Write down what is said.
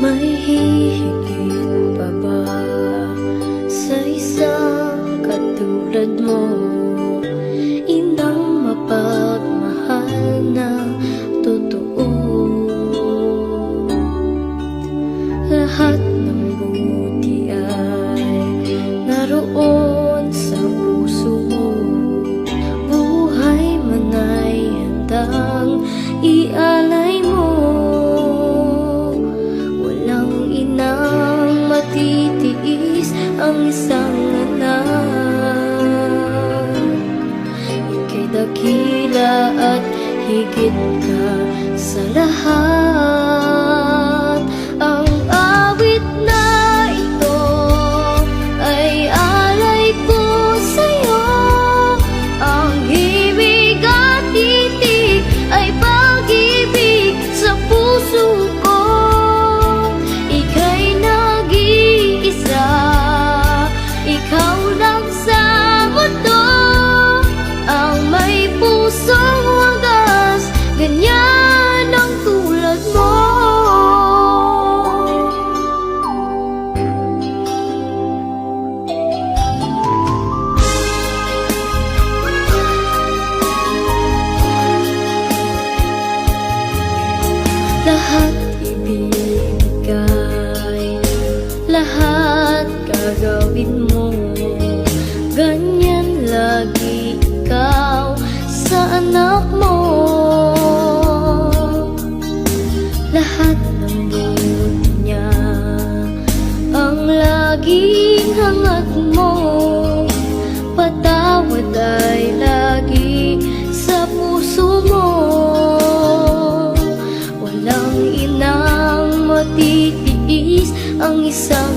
May hihigit pa ba sa isang katulad mo? Inang mapagmahal na totoo. Lahat ng buti ay naroon sa puso mo. Buhay man ay handang ialay mo. Walang inang matitiis ang isang anak. Ika'y dakila at higit ka sa lahat. Ang awit na ito ay alay ko sa'yo. Ang himig at titig ay pag-ibig sa puso ko. Ika'y nag-iisa, ikaw lang sa mundo. Ang may pusong wagas, ganyan ang tulad mo. Lahat ibibigay, lahat gagawin mo. Ganyan lagi ikaw sa anak mo. Lahat ng buod niya ang laging hangat mo. Patawad ay lagi sa puso mo. Walang inang matitiis ang isang